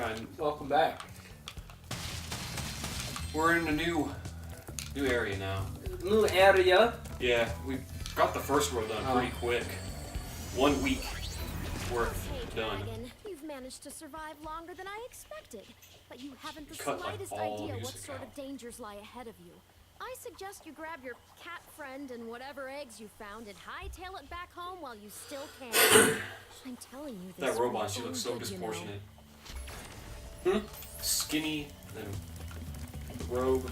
friend. Welcome back. We're in a new area now. New area. Yeah, we got the first world done pretty quick. 1 week worth done. Dragon, you've managed to survive longer than I expected, but you haven't the Cut, like, slightest all idea what music sort out. of dangers lie ahead of you. I suggest you grab your cat friend and whatever eggs you found and hightail it back home while you still can. I'm telling you this. That robot, she for your looks so own good, you know. disproportionate. Skinny, and the robe.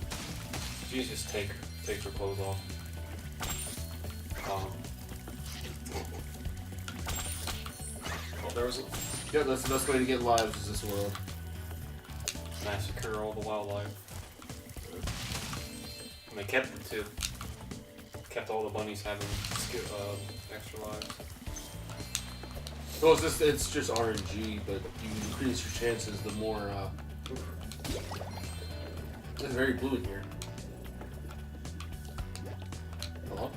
She needs to just takes her clothes off. Oh, there was a Yeah, that's the best way to get lives is this world. massacre all the wildlife. And they kept it too. Kept all the bunnies having extra lives. Well, it's just RNG, but you increase your chances the more. It's very blue in here. Hello?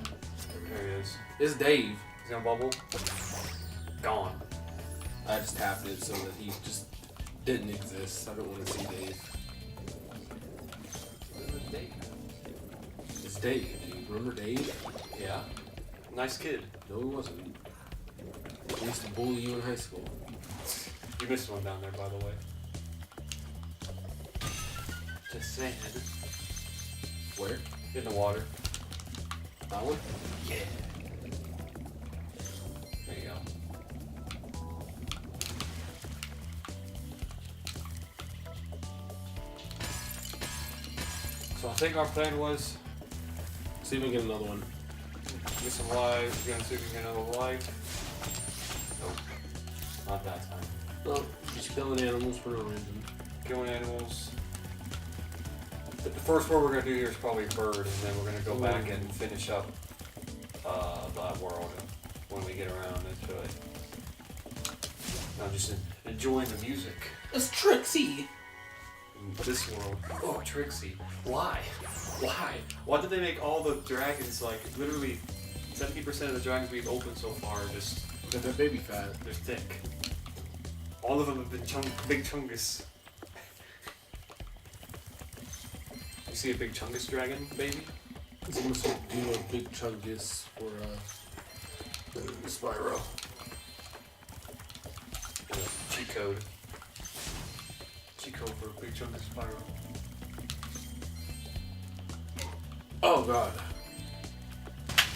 There he is. It's Dave. He's gonna bubble. Gone. I just tapped it so that he just didn't exist. I don't want to see Dave. Dave. It's Dave. Do you remember Dave? Yeah. Nice kid. No, he wasn't. He used to bully you in high school. You missed one down there, by the way. Just saying. Where? In the water. That one? Yeah. There you go. So I think our plan was See if we can get another one. get some lives. We're gonna see if we can get another life. Nope. Not that time. No, just killing animals for no reason. Killing animals. The first one we're gonna do here is probably a bird, and then we're gonna go back and finish up that world when we get around into it. I'm just enjoying the music. It's Trixie! In this world. Oh, Trixie. Why? Why? Why did they make all the dragons, like, literally 70% of the dragons we've opened so far are just... Because they're baby fat. They're thick. All of them have been big Chungus. You see a big Chungus dragon, baby? I'm gonna do a big Chungus for Spyro. Cheat code. Cheat code for big Chungus Spyro. Oh god.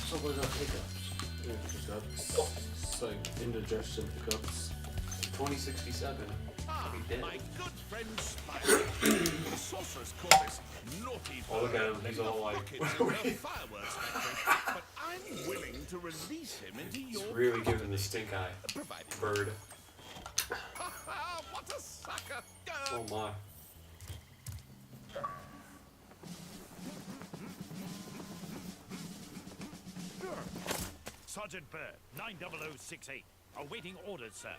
Something got hiccups. Hiccups. It's like indigestion hiccups. 2067. I'll be dead. My good friend Spryo. The sorcerers call this naughty Oh, look at him. bird He's all like... rockets into a fireworks factory, but I'm willing to release him into He's your really giving the stink eye. provided. Bird. What a sucker! Oh my. Sergeant Bird, 90068. Awaiting orders, sir.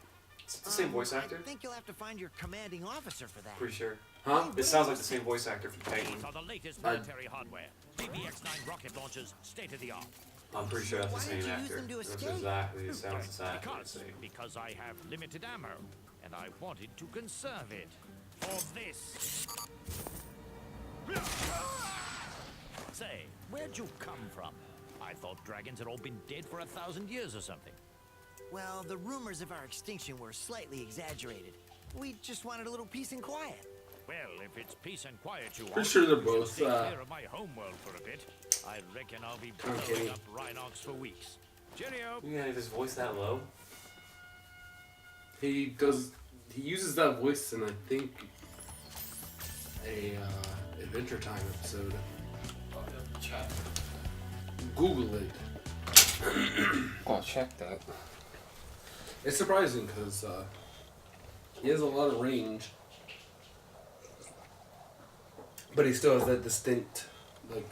It's the same voice actor? I think you'll have to find your commanding officer for that. Pretty sure. Huh? It sounds like the same voice actor from Titan. These are the latest military hardware. BBX-9 rocket launchers, state of the art. I'm pretty sure that's the Why same didn't you use actor. them to It's escape? exactly, it sounds exactly the same. Because I have limited ammo, and I wanted to conserve it. For this. Say, where'd you come from? I thought dragons had all been dead for 1,000 years or something. Well, the rumors of our extinction were slightly exaggerated. We just wanted a little peace and quiet. Well, if it's peace and quiet you want, Pretty sure they're we both, should take care of my homeworld for a bit. I reckon I'll be blowing up Rhinox for weeks. Cheerio! You gotta have his voice that low? He uses that voice in, I think, a Adventure Time episode. Chat. Google it. I'll check that. It's surprising because he has a lot of range, but he still has that distinct, like,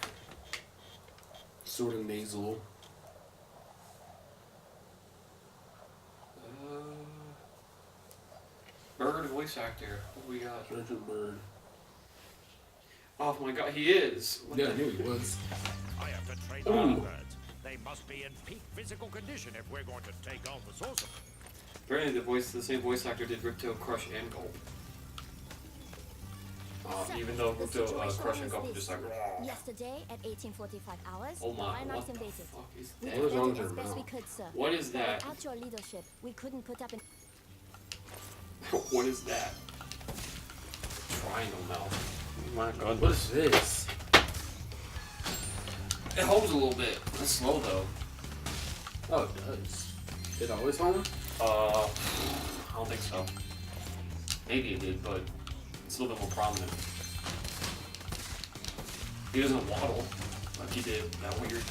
sort of nasal. Bird voice actor. What do we got? Sergeant Bird. Oh my god, he is! What Yeah, the- I knew he was. I have to train Ooh. my birds. They must be in peak physical condition if we're going to take on the sorcerer. Apparently the same voice actor did Riptail, Crush, and Gulp. even though the the situation crushing was cup this. just like. Yesterday at 1845 hours, Oh the my! Reignited What the invaded. fuck is We that? What is wrong defended with as her best we mouth? could, sir. What is But that? without your leadership, we couldn't put up an. What is that? Triangle mouth. Oh my god. What is this? It holds a little bit. It's slow though. Oh, it does. Did it always home? I don't think so. Maybe it did, but it's a little bit more prominent. He doesn't waddle like he did that weird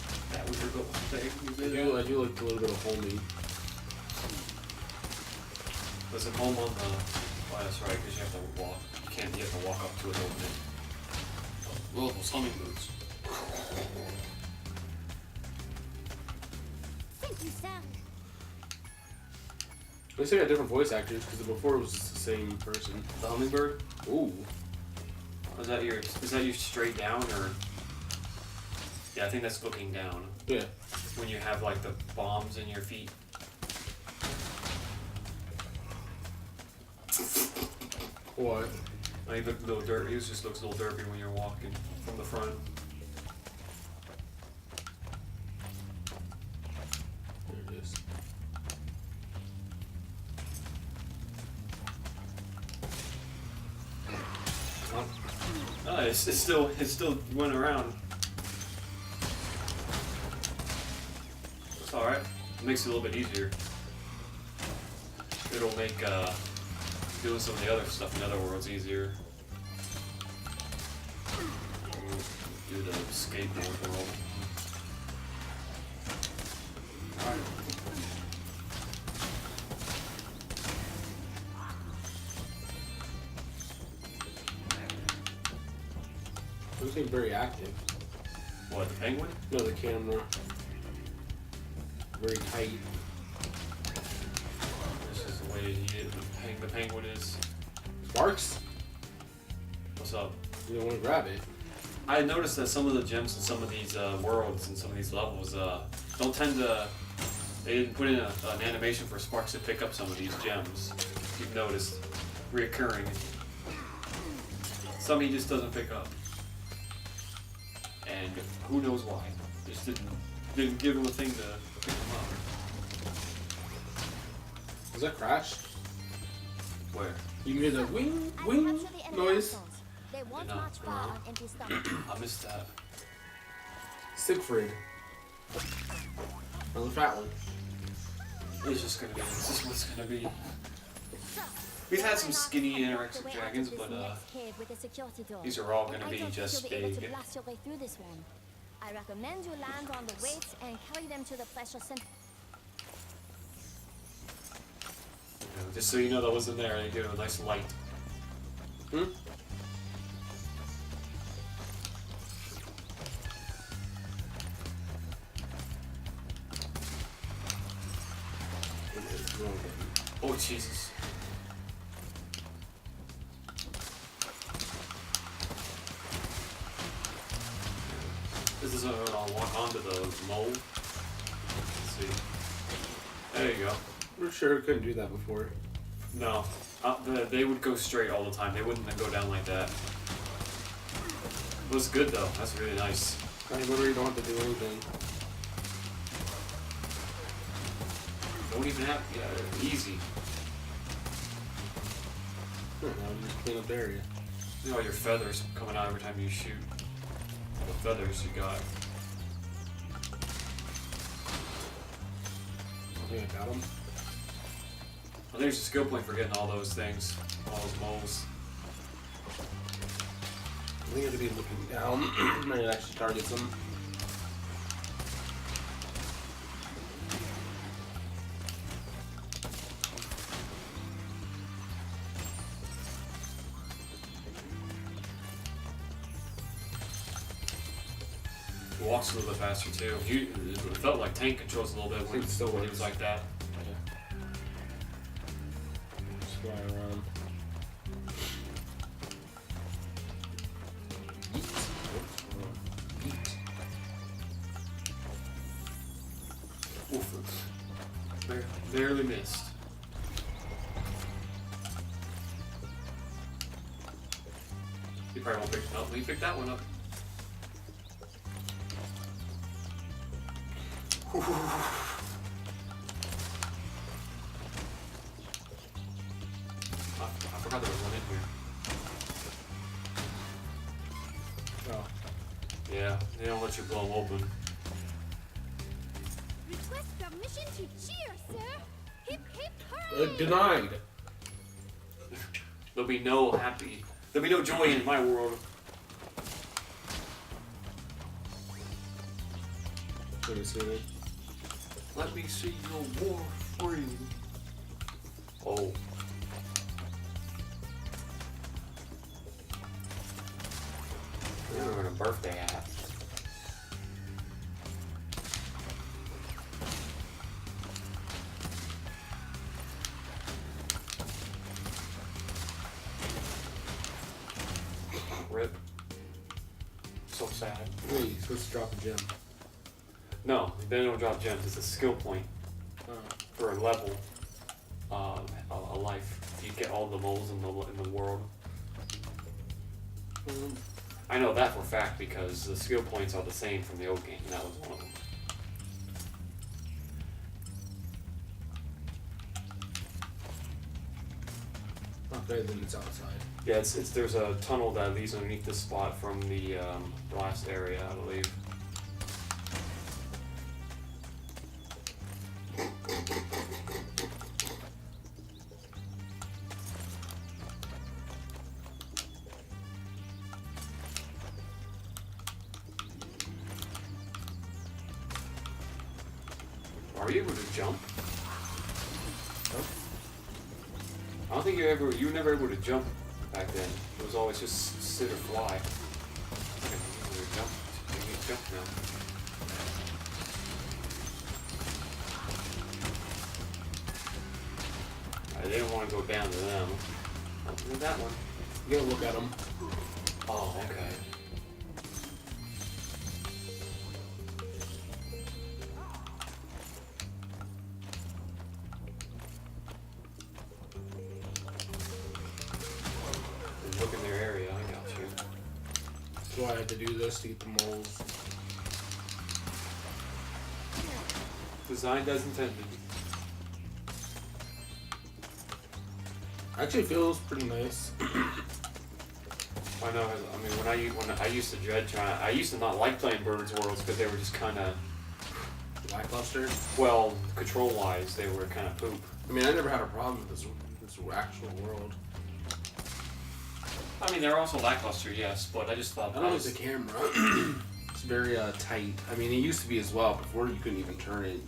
little thing. I do like a little bit of homing. Does it home on the? Oh, that's right, because you have to walk. You have to walk up to it, open it. Oh, those humming boots. Thank you, sir. At least they got different voice actors because before it was the same person. The hummingbird. Ooh. Is that you straight down or? Yeah, I think that's looking down. Yeah. When you have like the bombs in your feet. What? He looked a little dirty. He just looks a little derpy when you're walking from the front. There it is. Oh, it's still went around. It's alright. It makes it a little bit easier. It'll make doing some of the other stuff in other worlds easier. Do the skateboard world. Alright. Those seem very active. What, the penguin? No, the camera. Very tight. This is the way the penguin is. Sparks? What's up? You don't want to grab it. I noticed that some of the gems in some of these worlds and some of these levels don't tend to. They didn't put in an animation for Sparks to pick up some of these gems. You've noticed reoccurring. Some he just doesn't pick up, and who knows why? Just didn't give him a thing to pick them up. Does that crash? Where? You can hear the wing, I wing captured the enemy noise. assholes. They won't No, march far no. on empty stomach. I missed that. Siegfried. Another fat one. It's just gonna be. It's just what's gonna be. We've had some skinny anorexic dragons, but these are all gonna be just big. Blast your way through this one. I recommend you land on the weights and carry them to the pleasure center. Just so you know that wasn't there, they give it a nice light. Hmm? Oh Jesus. This is I'll walk onto the mole. Let's see. There you go. We're sure we couldn't do that before. No. They would go straight all the time. They wouldn't go down like that. It was good though. That's really nice. I remember you don't have to do anything. Don't even have. Yeah, easy. Now you just clean up the area. You know, your feathers coming out every time you shoot. The feathers you got. I think I got them. I think there's a skill point for getting all those things, all those moles. I think you have to be looking down when it actually targets them. It walks a little bit faster too. It felt like tank controls a little bit when, It still when he works. was like that. Just fly around. Oof. Barely missed. probably won't pick. Oh, we picked that one up. I forgot there was one in here. Oh. Yeah, they don't let you blow them open. Request permission to cheer, sir. Hip hip hooray! Denied. There'll be no happy. There'll be no joy in my world. Let me see it. Let me see your war free. Oh. We were in a birthday hat. Rip. So sad. Wait, you're supposed to drop a gem. No, they don't drop gems. It's a skill point for a level, a life. You get all the moles in the world. I know that for a fact because the skill points are the same from the old game, and that was one of them. Not better than it's outside. Yeah, it's there's a tunnel that leads underneath this spot from the last area, I believe. Are you able to jump? I don't think you were never able to jump back then. It was always just sit or fly. Okay, you can jump. You can jump now. I didn't want to go down to them. Oh, look at that one. You gotta look at them. Oh, okay. Look in their area, I got you. So I had to do this to get the moles. Designed as intended. Actually feels pretty nice. I know. I mean, when I used to dread trying, I used to not like playing Birds Worlds because they were just kind of, Lackluster. well, control-wise, they were kind of poop. I mean, I never had a problem with this actual world. I mean, they're also lackluster, yes, but I just thought. I don't like the camera. It's very tight. I mean, it used to be as well. Before you couldn't even turn it.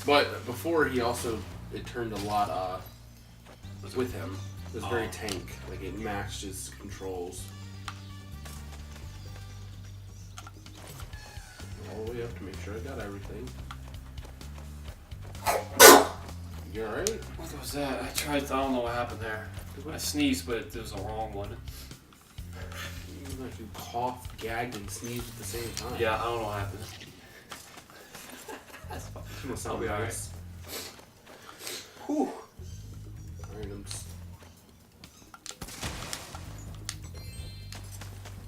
But before it turned a lot with him. It was very tank. Like it matched his controls. All the way up to make sure I got everything. You alright? What was that? I don't know what happened there. I sneezed, but it was the wrong one. Like you coughed, gagged, and sneezed at the same time. Yeah, I don't know what happened. That's fine. I'll be alright. Whew. Alright, I'm just...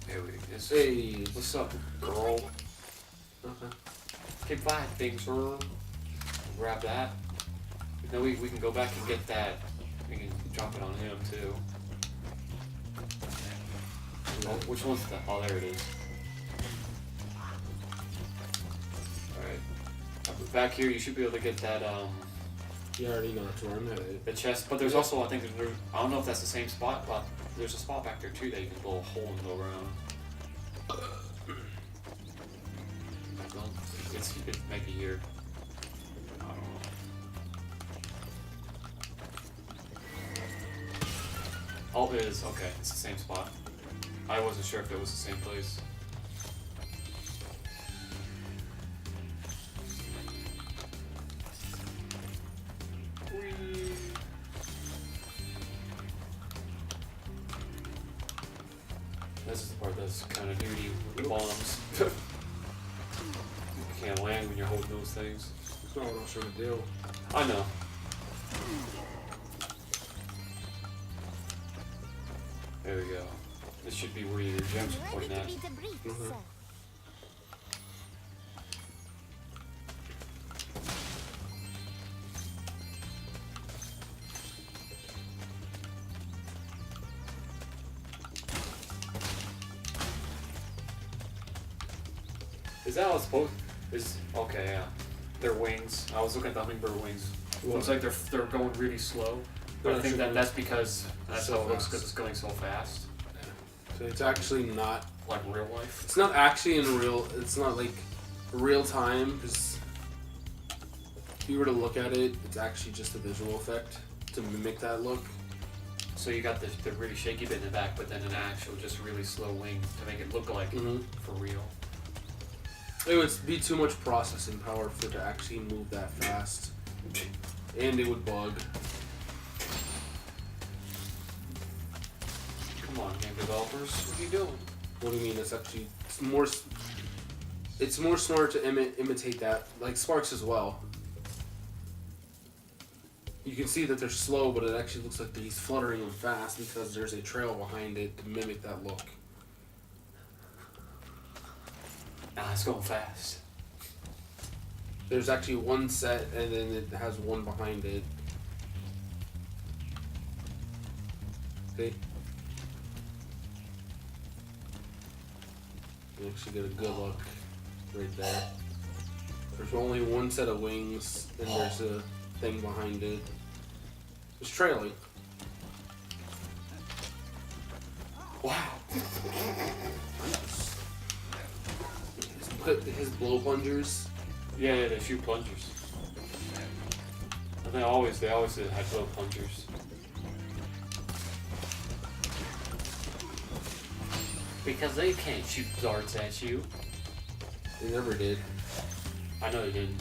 There we go. Hey. What's up, girl? Okay. Okay, fine. Thanks, sir. Grab that. Then we can go back and get that. We can drop it on him, too. Oh, which one's the... Oh, there it is. Alright. Back here, you should be able to get that, You already know that's where I'm headed. the chest. But there's also, I think, I don't know if that's the same spot, but there's a spot back there, too, that you can blow a hole and go around. It's maybe here. I don't know. Oh, it is. Okay, it's the same spot. I wasn't sure if it was the same place. Whee! This is the part that's kind of nudie with the bombs. You can't land when you're holding those things. That's not what I was trying to do. I know. There we go. This should be where your gems are Ready pointing to at. be debriefed, Mhm. sir. Is that how it's supposed? Is okay, yeah. Their wings. I was looking at the hummingbird wings. Looks like they're going really slow. But I think that's because that's So how it looks fast. because it's going so fast, So it's actually not. like real life. It's not actually in real. It's not like real time because if you were to look at it, it's actually just a visual effect to mimic that look. So you got the really shaky bit in the back, but then an actual just really slow wing to make it look like Mhm. for real. It would be too much processing power for it to actually move that fast, and it would bug. Come on, game developers, what are you doing? What do you mean? It's more smart to imitate that, like Sparks as well. You can see that they're slow, but it actually looks like he's fluttering them fast because there's a trail behind it to mimic that look. Nah, it's going fast. There's actually one set, and then it has one behind it. See? You actually get a good look right there. There's only one set of wings, and there's a thing behind it. It's trailing. Wow. His blow plungers. Yeah, they shoot plungers. And they always had low plungers. Because they can't shoot darts at you. They never did. I know they didn't.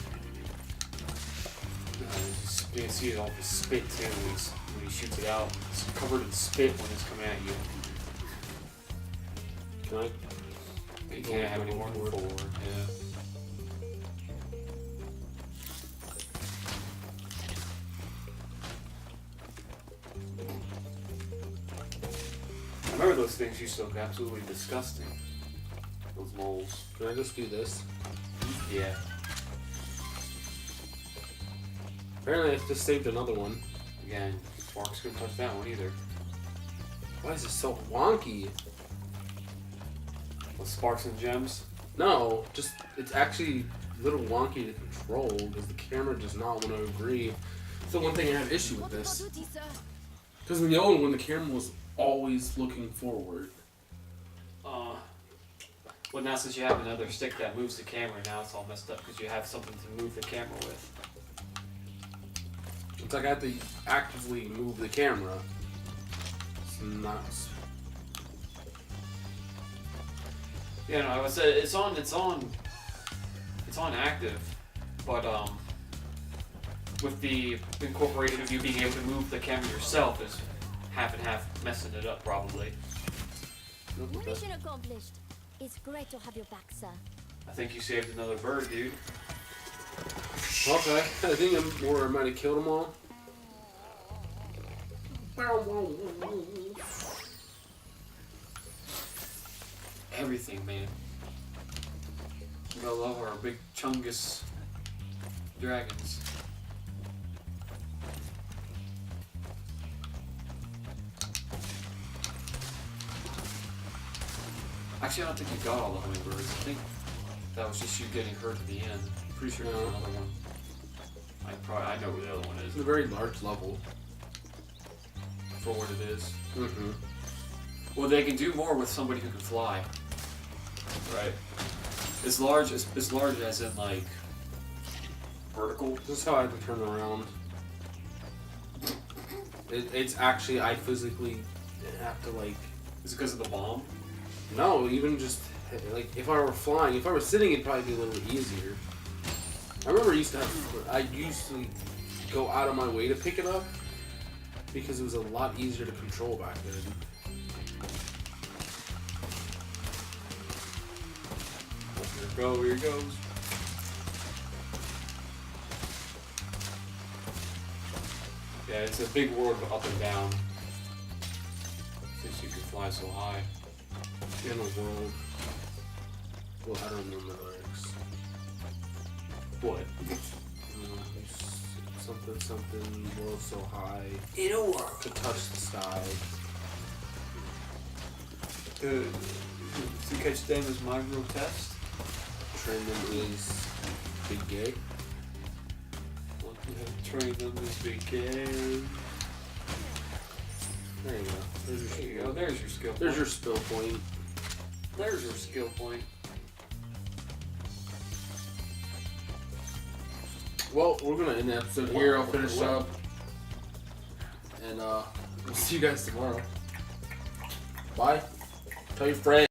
You can see it all the spit too when he shoots it out. It's covered in spit when it's coming at you. Can I? You can't have any more than 4. Yeah. I remember those things used to look absolutely disgusting. Those moles. Can I just do this? Yeah. Apparently, I just saved another one. Again, Sparks couldn't touch that one either. Why is it so wonky? With Sparks and Gems. No, just it's actually a little wonky to control because the camera does not want to agree. That's the one thing I have issue with What this. about duty, sir? Because in the old one, the camera was always looking forward. Well, now since you have another stick that moves the camera, now it's all messed up because you have something to move the camera with. It's like I have to actively move the camera. It's nuts. Yeah, no, I would say it's on active, but with the incorporation of you being able to move the camera yourself is half and half messing it up probably. Mission accomplished. It's great to have you back, sir. I think you saved another bird, dude. Okay, I think I might have killed them all. Everything, man. We gotta love our big Chungus dragons. Actually, I don't think you got all the hummingbirds. I think that was just you getting hurt at the end. Pretty sure there's another one. I know where the other one It's is a very large level. for what it is. Mm-hmm. Well, they can do more with somebody who can fly. Right. As large as in like vertical. This is how I have to turn around. It's actually I physically have to like. Is it because of the bomb? No, even just like if I were flying, if I were sitting, it'd probably be a little bit easier. I remember I used to go out of my way to pick it up because it was a lot easier to control back then. Here it goes. Yeah, it's a big world of up and down. Since you can fly so high. In a world. Well, I don't remember the lyrics. What? Something, world so high. In a world. To touch the sky. To catch them is my real test. Train them is big gay. Train them is big game. There you go. There you go. There's your skill point. There's your spill point. There's your skill point. Well, we're gonna end the episode here. I'll finish up. And we'll see you guys tomorrow. Bye. Tell your friends.